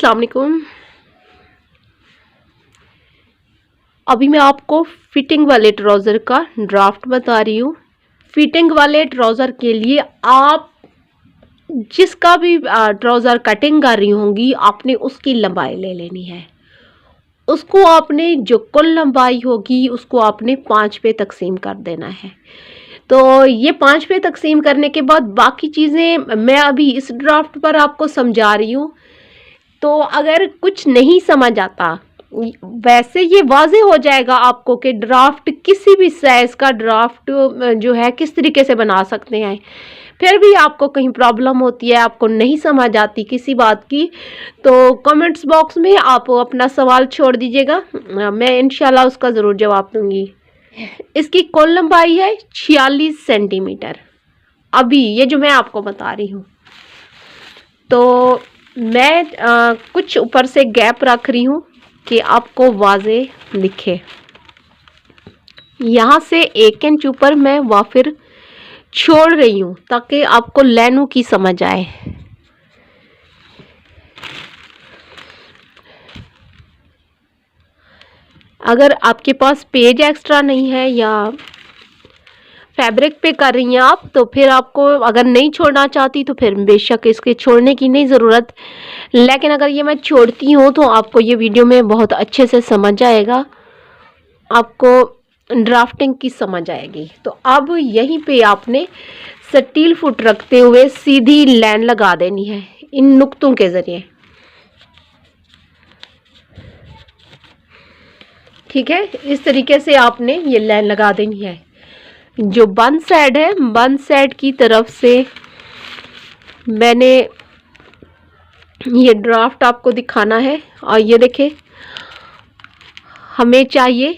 अस्सलाम वालेकुम। अभी मैं आपको फिटिंग वाले ट्राउज़र का ड्राफ्ट बता रही हूँ। फिटिंग वाले ट्राउज़र के लिए आप जिसका भी ट्राउज़र कटिंग कर रही होंगी, आपने उसकी लंबाई ले लेनी है। उसको आपने जो कुल लंबाई होगी उसको आपने 5 पे तकसीम कर देना है। तो ये 5 पे तकसीम करने के बाद बाकी चीज़ें मैं अभी इस ड्राफ्ट पर आपको समझा रही हूँ। तो अगर कुछ नहीं समझ आता, वैसे ये वाज़ेह हो जाएगा आपको कि ड्राफ्ट किसी भी साइज़ का ड्राफ्ट जो है किस तरीके से बना सकते हैं। फिर भी आपको कहीं प्रॉब्लम होती है, आपको नहीं समझ आती किसी बात की, तो कमेंट्स बॉक्स में आप अपना सवाल छोड़ दीजिएगा, मैं इंशाल्लाह उसका ज़रूर जवाब दूंगी। इसकी कुल लंबाई है 46 सेंटीमीटर। अभी ये जो मैं आपको बता रही हूँ, तो मैं कुछ ऊपर से गैप रख रही हूँ कि आपको वाज़ेह दिखे। यहाँ से 1 इंच ऊपर मैं वाफिर छोड़ रही हूँ ताकि आपको लाइनों की समझ आए। अगर आपके पास पेज एक्स्ट्रा नहीं है या फैब्रिक पे कर रही हैं आप, तो फिर आपको अगर नहीं छोड़ना चाहती तो फिर बेशक इसके छोड़ने की नहीं ज़रूरत। लेकिन अगर ये मैं छोड़ती हूँ तो आपको ये वीडियो में बहुत अच्छे से समझ आएगा, आपको ड्राफ्टिंग की समझ आएगी। तो अब यहीं पे आपने स्टील फुट रखते हुए सीधी लाइन लगा देनी है इन नुक्तों के ज़रिए। ठीक है, इस तरीके से आपने ये लाइन लगा देनी है। जो बंद साइड है, बंद साइड की तरफ से मैंने ये ड्राफ्ट आपको दिखाना है। और ये देखें, हमें चाहिए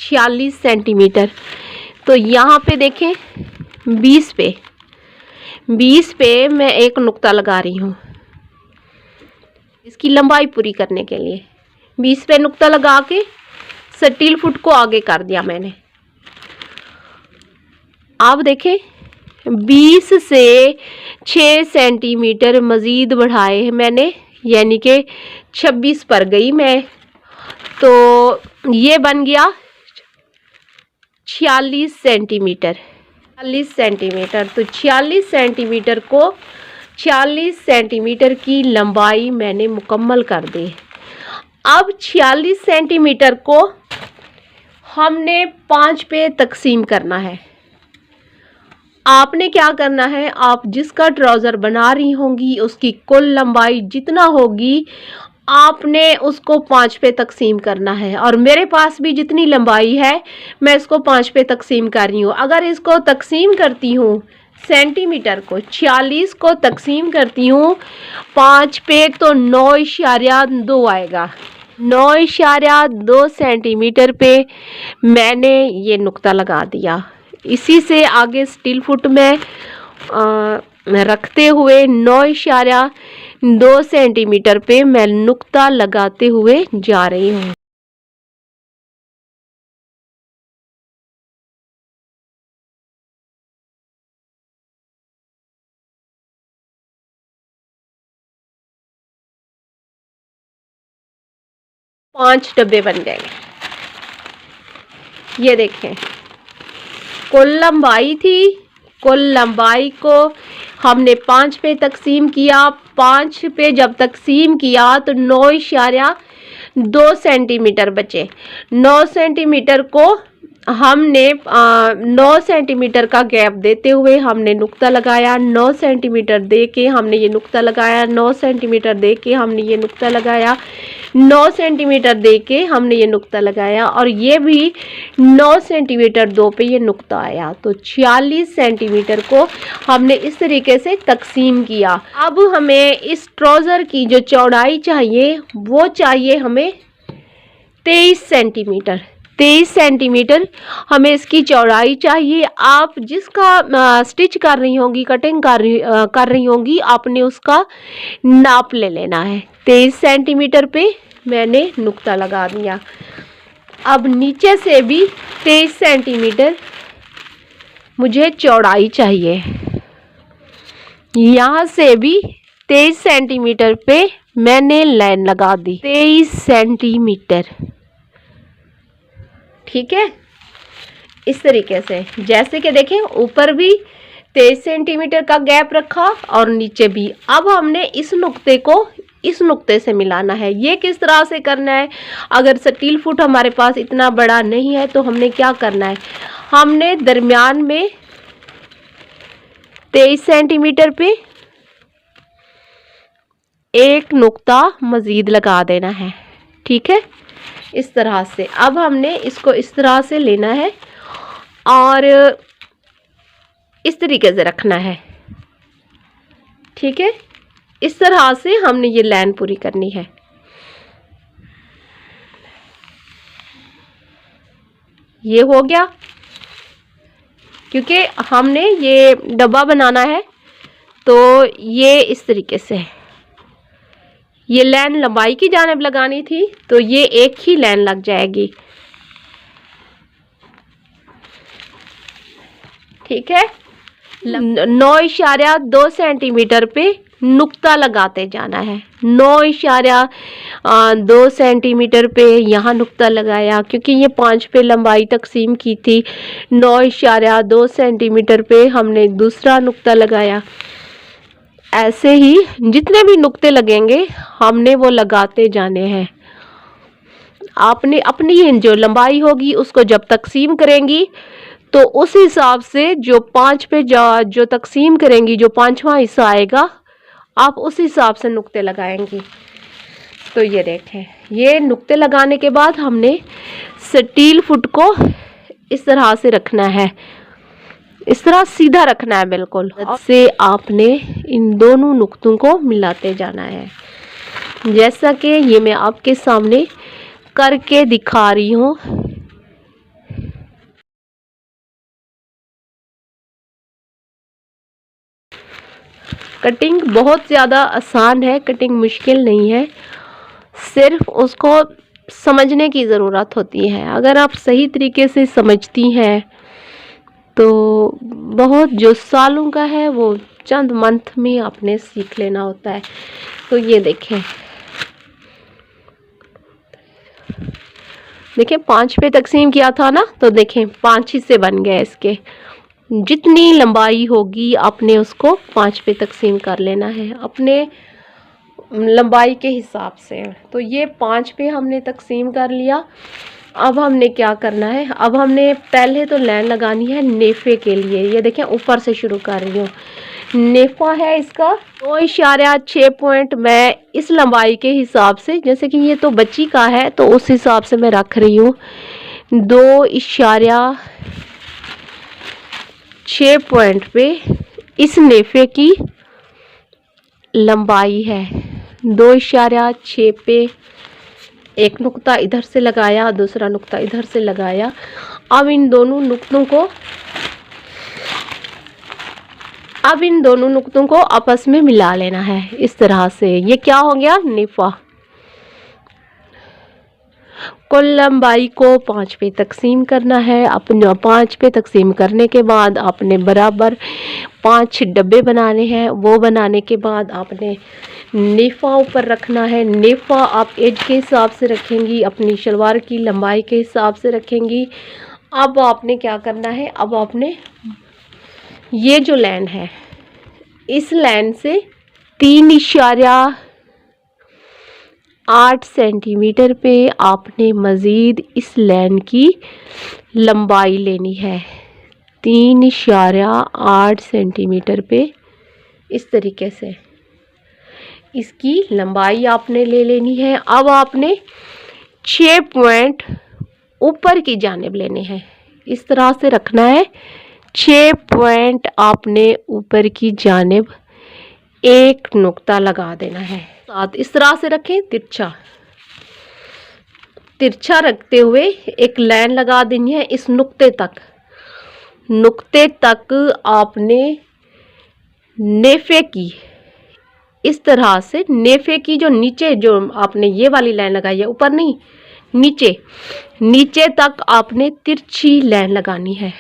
46 सेंटीमीटर। तो यहाँ पे देखें 20 पे मैं एक नुक्ता लगा रही हूँ इसकी लंबाई पूरी करने के लिए। 20 पे नुक्ता लगा के स्टील फुट को आगे कर दिया मैंने। आप देखें 20 से 6 सेंटीमीटर मज़ीद बढ़ाए हैं मैंने, यानी कि 26 पर गई मैं, तो ये बन गया 46 सेंटीमीटर। 46 सेंटीमीटर, तो 46 सेंटीमीटर को 46 सेंटीमीटर की लंबाई मैंने मुकम्मल कर दी। अब 46 सेंटीमीटर को हमने 5 पे तकसीम करना है। आपने क्या करना है, आप जिसका ट्राउज़र बना रही होंगी उसकी कुल लंबाई जितना होगी आपने उसको 5 पे तकसीम करना है। और मेरे पास भी जितनी लंबाई है मैं इसको 5 पे तकसीम कर रही हूँ। अगर इसको तकसीम करती हूँ सेंटीमीटर को, 46 को तकसीम करती हूँ 5 पे, तो 9.2 आएगा। 9.2 सेंटीमीटर पे मैंने ये नुक्ता लगा दिया। इसी से आगे स्टील फुट में रखते हुए 9.2 सेंटीमीटर पे मैं नुक्ता लगाते हुए जा रही हूँ। पांच डब्बे बन जाएंगे। ये देखें, कुल लंबाई थी, कुल लंबाई को हमने 5 पे तकसीम किया। 5 पे जब तकसीम किया तो 9.2 सेंटीमीटर बचे। 9 सेंटीमीटर को हमने 9 सेंटीमीटर का गैप देते हुए हमने नुक्ता लगाया। 9 सेंटीमीटर दे के हमने ये नुक्ता लगाया। 9 सेंटीमीटर दे के हमने ये नुक्ता लगाया। 9 सेंटीमीटर दे के हमने ये नुक्ता लगाया, और ये भी 9 सेंटीमीटर 2 पे ये नुक्ता आया। तो 46 सेंटीमीटर को हमने इस तरीके से तकसीम किया। अब हमें इस ट्राउज़र की जो चौड़ाई चाहिए वो चाहिए हमें 23 सेंटीमीटर। 23 सेंटीमीटर हमें इसकी चौड़ाई चाहिए। आप जिसका स्टिच कर रही होंगी, कटिंग कर रही होंगी, आपने उसका नाप ले लेना है। 23 सेंटीमीटर पे मैंने नुक्ता लगा दिया। अब नीचे से भी 23 सेंटीमीटर मुझे चौड़ाई चाहिए। यहाँ से भी 23 सेंटीमीटर पे मैंने लाइन लगा दी, 23 सेंटीमीटर। ठीक है, इस तरीके से, जैसे कि देखें ऊपर भी 23 सेंटीमीटर का गैप रखा और नीचे भी। अब हमने इस नुक्ते को इस नुक्ते से मिलाना है। ये किस तरह से करना है, अगर स्टील फुट हमारे पास इतना बड़ा नहीं है तो हमने क्या करना है, हमने दरमियान में 23 सेंटीमीटर पे एक नुक्ता मजीद लगा देना है। ठीक है, इस तरह से। अब हमने इसको इस तरह से लेना है और इस तरीके से रखना है। ठीक है, इस तरह से हमने ये लाइन पूरी करनी है। ये हो गया, क्योंकि हमने ये डब्बा बनाना है तो ये इस तरीके से, ये लाइन लंबाई की जानिब लगानी थी तो ये एक ही लाइन लग जाएगी। ठीक है, 9.2 सेंटीमीटर पे नुक्ता लगाते जाना है। 9.2 सेंटीमीटर पे यहाँ नुक्ता लगाया, क्योंकि ये 5 पे लंबाई तकसीम की थी। 9.2 सेंटीमीटर पे हमने दूसरा नुक्ता लगाया। ऐसे ही जितने भी नुक्ते लगेंगे हमने वो लगाते जाने हैं। आपने अपनी जो लंबाई होगी उसको जब तकसीम करेंगी तो उस हिसाब से जो 5 पे जो तकसीम करेंगी, जो 5वां हिस्सा आएगा, आप उस हिसाब से नुक्ते लगाएंगी। तो ये देखें, ये नुक्ते लगाने के बाद हमने स्टील फुट को इस तरह से रखना है, इस तरह सीधा रखना है बिल्कुल। से आपने इन दोनों नुक्तों को मिलाते जाना है, जैसा कि ये मैं आपके सामने करके दिखा रही हूँ। कटिंग बहुत ज़्यादा आसान है, कटिंग मुश्किल नहीं है, सिर्फ उसको समझने की ज़रूरत होती है। अगर आप सही तरीके से समझती हैं तो बहुत जो सालों का है वो चंद मंथ में आपने सीख लेना होता है। तो ये देखें, 5 पे तकसीम किया था ना, तो देखें 5 हिस्से बन गए इसके। जितनी लंबाई होगी आपने उसको 5 पे तकसीम कर लेना है अपने लंबाई के हिसाब से। तो ये 5 पे हमने तकसीम कर लिया। अब हमने क्या करना है, अब हमने पहले तो लाइन लगानी है नेफे के लिए। ये देखें, ऊपर से शुरू कर रही हूँ। नेफा है इसका 2.6 पॉइंट। मैं इस लंबाई के हिसाब से, जैसे कि ये तो बच्ची का है तो उस हिसाब से मैं रख रही हूँ। 2.6 पॉइंट पे इस नेफे की लंबाई है। 2.6 पे एक नुक्ता इधर से लगाया, दूसरा नुक्ता इधर से लगाया। अब इन दोनों नुक्तों को आपस में मिला लेना है इस तरह से। ये क्या हो गया, नेफा। कुल लंबाई को 5 पे तकसीम करना है। अपने 5 पे तकसीम करने के बाद आपने बराबर 5 डब्बे बनाने हैं। वो बनाने के बाद आपने नेफा ऊपर रखना है। नेफा आप एज के हिसाब से रखेंगी, अपनी शलवार की लंबाई के हिसाब से रखेंगी। अब आपने क्या करना है, अब आपने ये जो लाइन है, इस लाइन से 3.8 सेंटीमीटर पे आपने मज़ीद इस लाइन की लंबाई लेनी है। 3.8 सेंटीमीटर पे इस तरीके से इसकी लंबाई आपने ले लेनी है। अब आपने 6 पॉइंट ऊपर की जानिब लेने हैं, इस तरह से रखना है। 6 पॉइंट आपने ऊपर की जानिब एक नुक्ता लगा देना है। साथ इस तरह से रखें, तिरछा रखते हुए एक लाइन लगा देनी है इस नुक्ते तक आपने नेफे की इस तरह से, नेफे की जो नीचे जो आपने ये वाली लाइन लगाई है, ऊपर नहीं नीचे तक आपने तिरछी लाइन लगानी है।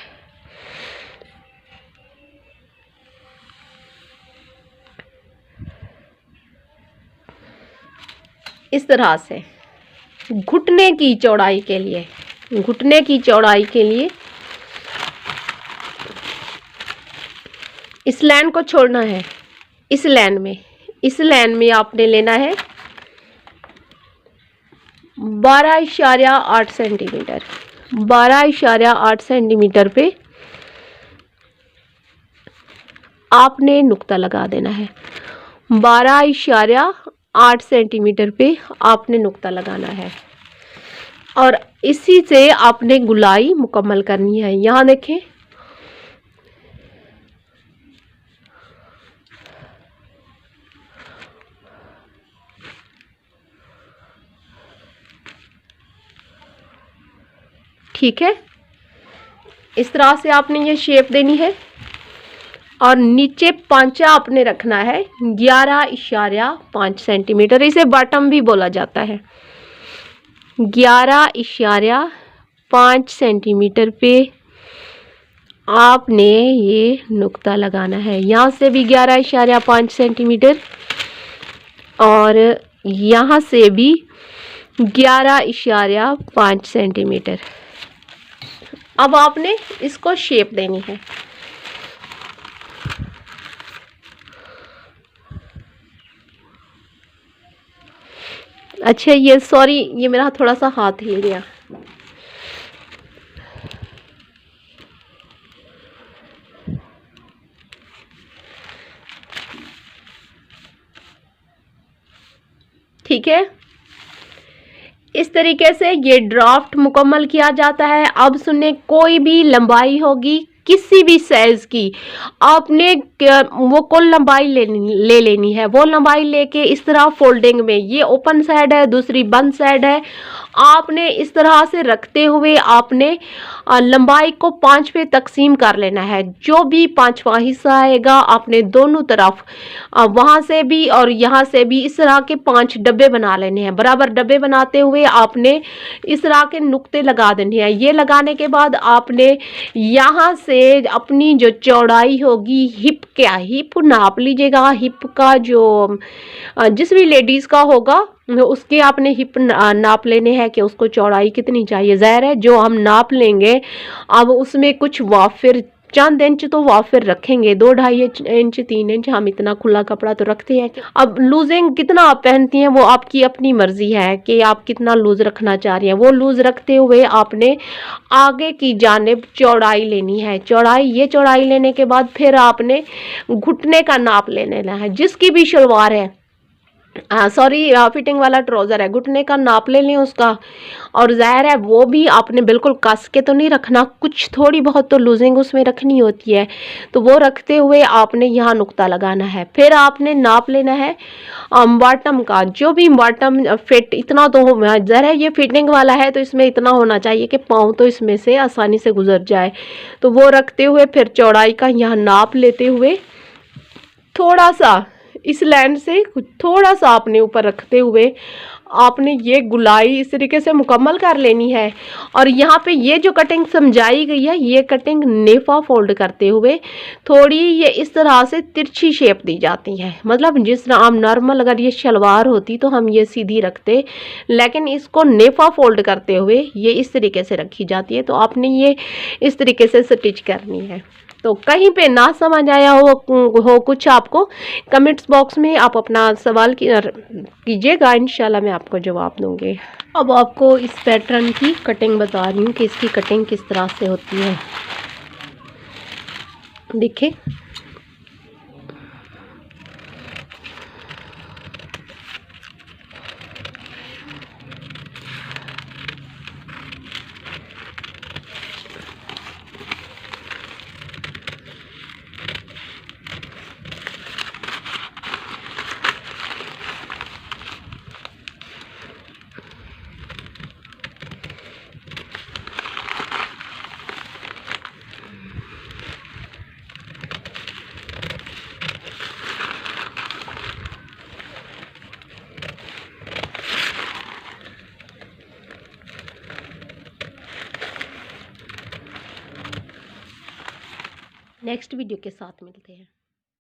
इस तरह से घुटने की चौड़ाई के लिए, घुटने की चौड़ाई के लिए इस लाइन को छोड़ना है। इस लाइन में आपने लेना है 12.8 सेंटीमीटर। 12.8 सेंटीमीटर पे आपने नुक्ता लगा देना है। 12.8 सेंटीमीटर पे आपने नुक्ता लगाना है और इसी से आपने गुलाई मुकम्मल करनी है। यहाँ देखें, ठीक है। इस तरह से आपने ये शेप देनी है और नीचे पांचा आपने रखना है 11.5 सेंटीमीटर। इसे बॉटम भी बोला जाता है। 11.5 सेंटीमीटर पे आपने ये नुक्ता लगाना है। यहाँ से भी 11.5 सेंटीमीटर और यहाँ से भी 11.5 सेंटीमीटर। अब आपने इसको शेप देनी है। अच्छा, ये सॉरी, ये मेरा थोड़ा सा हाथ हिल गया। ठीक है, इस तरीके से ये ड्राफ्ट मुकम्मल किया जाता है। अब सुने, कोई भी लंबाई होगी किसी भी साइज की, आपने वो कुल लंबाई ले लेनी है। वो लंबाई लेके इस तरह फोल्डिंग में, ये ओपन साइड है, दूसरी बंद साइड है, आपने इस तरह से रखते हुए आपने लंबाई को 5 पे तकसीम कर लेना है। जो भी 5वां हिस्सा आएगा आपने दोनों तरफ वहां से भी और यहाँ से भी इस तरह के 5 डब्बे बना लेने हैं। बराबर डब्बे बनाते हुए आपने इस तरह के नुक्ते लगा देने हैं। ये लगाने के बाद आपने यहाँ से अपनी जो चौड़ाई होगी, हिप नाप लीजिएगा। हिप का जो जिस भी लेडीज का होगा उसके आपने हिप नाप लेने हैं कि उसको चौड़ाई कितनी चाहिए। ज़ाहिर है जो हम नाप लेंगे अब उसमें कुछ वाफिर चंद इंच तो वाफिर रखेंगे, 2-2.5 इंच 3 इंच हम इतना खुला कपड़ा तो रखते हैं। अब लूजिंग कितना आप पहनती हैं वो आपकी अपनी मर्जी है कि आप कितना लूज रखना चाह रही हैं। वो लूज रखते हुए आपने आगे की जानिब चौड़ाई लेनी है। ये चौड़ाई लेने के बाद फिर आपने घुटने का नाप लेना है। जिसकी भी शलवार है, सॉरी फिटिंग वाला ट्राउजर है, घुटने का नाप ले लें उसका। और ज़ाहिर है वो भी आपने बिल्कुल कस के तो नहीं रखना, कुछ थोड़ी बहुत तो लूजिंग उसमें रखनी होती है। तो वो रखते हुए आपने यहाँ नुक्ता लगाना है। फिर आपने नाप लेना है बॉटम का। जो भी बॉटम फिट इतना तो हो, ज़ाहिर है ये फिटिंग वाला है तो इसमें इतना होना चाहिए कि पाँव तो इसमें से आसानी से गुजर जाए। तो वो रखते हुए फिर चौड़ाई का यहाँ नाप लेते हुए थोड़ा सा इस लाइन से थोड़ा सा आपने ऊपर रखते हुए आपने ये गुलाई इस तरीके से मुकम्मल कर लेनी है। और यहाँ पे ये जो कटिंग समझाई गई है, ये कटिंग नेफा फोल्ड करते हुए थोड़ी ये इस तरह से तिरछी शेप दी जाती है। मतलब जिस तरह हम नॉर्मल अगर ये शलवार होती तो हम ये सीधी रखते, लेकिन इसको नेफा फोल्ड करते हुए ये इस तरीके से रखी जाती है। तो आपने ये इस तरीके से स्टिच करनी है। तो कहीं पे ना समझ आया हो कुछ आपको, कमेंट्स बॉक्स में आप अपना सवाल कीजिएगा, इंशाल्लाह मैं आपको जवाब दूंगी। अब आपको इस पैटर्न की कटिंग बता रही हूँ कि इसकी कटिंग किस तरह से होती है। देखिए, नेक्स्ट वीडियो के साथ मिलते हैं।